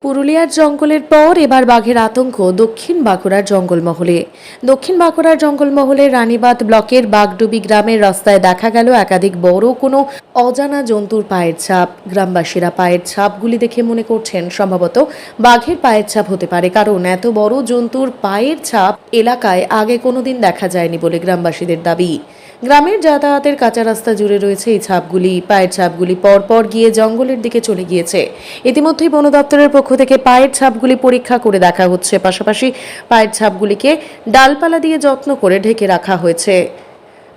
পুরুলিয়ার জঙ্গলের পর এবার বাঘের আতঙ্ক দক্ষিণ বাঁকুড়ার জঙ্গলমহলে। দক্ষিণ বাঁকুড়ার জঙ্গলমহলের রানীবাঁধ ব্লকের বাগডুবি গ্রামের রাস্তায় দেখা গেল একাধিক বড় কোনো অজানা জন্তুর পায়ের ছাপ। গ্রামবাসীরা পায়ের ছাপগুলি দেখে মনে করছেন সম্ভবত বাঘের পায়ের ছাপ হতে পারে, কারণ এত বড় জন্তুর পায়ের ছাপ এলাকায় আগে কোনোদিন দেখা যায়নি বলে গ্রামবাসীদের দাবি। গ্রামের যাতায়াতের কাঁচা রাস্তা জুড়ে রয়েছে এই ছাপগুলি। পায়ের ছাপগুলি পরপর গিয়ে জঙ্গলের দিকে চলে গিয়েছে। ইতিমধ্যেই বন দপ্তরের পক্ষ থেকে পায়ের ছাপগুলি পরীক্ষা করে দেখা হচ্ছে, পাশাপাশি পায়ের ছাপগুলিকে ডালপালা দিয়ে যত্ন করে ঢেকে রাখা হয়েছে।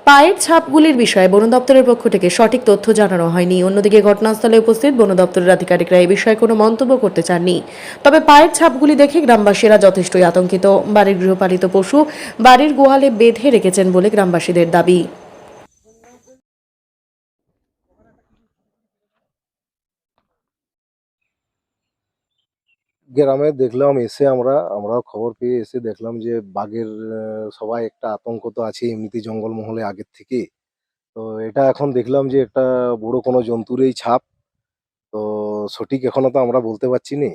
পায়ের ছাপগুলির বিষয়ে বন দপ্তরের পক্ষ থেকে সঠিক তথ্য জানানো হয়নি। অন্যদিকে ঘটনাস্থলে উপস্থিত বন দপ্তরের আধিকারিকরা এই বিষয়ে কোনো মন্তব্য করতে চাননি। তবে পায়ের ছাপগুলি দেখে গ্রামবাসীরা যথেষ্টই আতঙ্কিত। বাড়ির গৃহপালিত পশু বাড়ির গোয়ালে বেঁধে রেখেছেন বলে গ্রামবাসীদের দাবি। গ্রামে দেখলাম এসে আমরাও খবর পেয়ে এসে দেখলাম যে বাঘের সবাই একটা আতঙ্ক তো আছে এমনিতে জঙ্গলমহলে আগের থেকে। তো এটা এখন দেখলাম যে একটা বড় কোনো জন্তুরই ছাপ। তো সঠিক এখনো তো আমরা বলতে পারছি না।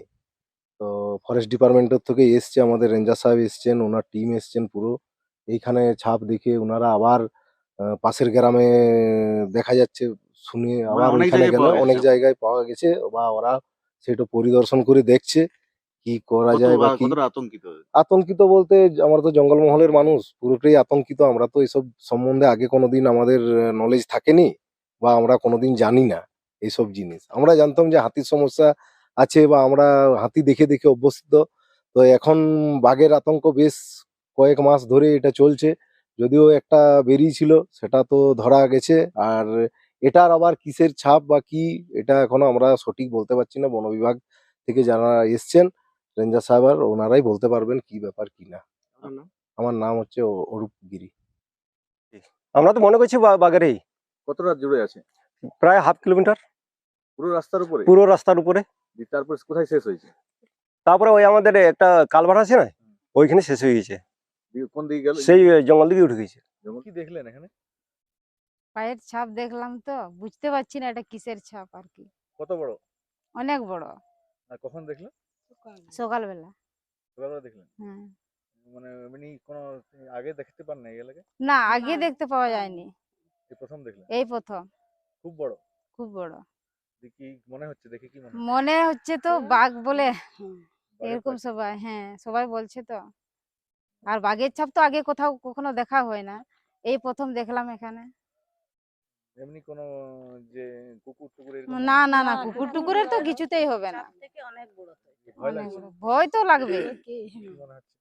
তো ফরেস্ট ডিপার্টমেন্টের থেকে এসছে, আমাদের রেঞ্জার সাহেব এসছেন, ওনার টিম এসছেন পুরো। এইখানে ছাপ দেখে ওনারা আবার পাশের গ্রামে দেখা যাচ্ছে শুনে মানে আবার অনেক ওইখানে জায়গায় গেল, পাওয়া গেছে অনেক ছাপ। জায়গায় পাওয়া গেছে বা ওরা সেটা পরিদর্শন করে দেখছে কি করা যায় বা কি। কতটা আতঙ্কিত? আতঙ্কিত বলতে আমরা তো জঙ্গলমহলের মানুষ, পুরোটাই আতঙ্কিত। আমরা তো এসব সম্বন্ধে আগে কোনোদিন আমাদের নলেজ থাকেনি বা আমরা কোনোদিন জানি না এইসব জিনিস। আমরা জানতাম যে হাতির সমস্যা আছে বা আমরা হাতি দেখে দেখে অভ্যস্ত। তো এখন বাঘের আতঙ্ক বেশ কয়েক মাস ধরে এটা চলছে। যদিও একটা বেরিয়েছিল সেটা তো ধরা গেছে। আর এটার আবার কিসের ছাপ বা কি, এটা এখনো আমরা সঠিক বলতে পারছি না। বন বিভাগ থেকে যারা এসছেন রেঞ্জার সাহেব আর ওনারাই বলতে পারবেন কি ব্যাপার কি না। আপনার নাম? আমার নাম হচ্ছে অরূপ গিরি। আমরা তো মনে করছি বাগেরই কতটা জুড়ে আছে? প্রায় হাফ কিলোমিটার পুরো রাস্তার উপরে? পুরো রাস্তার উপরে। তারপর কোথায় শেষ হয়েছে? তারপরে ওই আমাদের একটা কালভার্ট আছে না, ওইখানে শেষ হয়ে গেছে। কোন দিকে গেল? সেই জঙ্গল দিকে উঠে গেছে। কি দেখলেন এখানে? পায়ের ছাপ দেখলাম, তো বুঝতে পারছি না এটা কিসের ছাপ আর কি। কত বড়? অনেক বড়। আর কখন দেখলেন? সকালবেলা। সকালবেলা দেখলেন? হ্যাঁ। মানে এমনি কোনো আগে দেখতে পান না এই এলাকায়? না, আগে দেখতে পাওয়া যায়নি, এই প্রথম দেখলেন? এই প্রথম। খুব বড়? খুব বড় কি মনে হচ্ছে, দেখে কি মনে হচ্ছে? মনে হচ্ছে তো বাঘ বলে, বাঘের এরকম পায়ে? সবাই, হ্যাঁ সবাই বলছে তো। আর বাঘের ছাপ তো আগে কোথাও কখনো দেখা হয় না, এই প্রথম দেখলাম এখানে। এমনি কোনো যে কুকুর টুকুর এরকম না না না, কুকুর টুকুরের তো কিছুতেই হবে না। ভয় অনেক লাগছে? বড়। ভয় তো লাগবে। কি মনে হচ্ছে?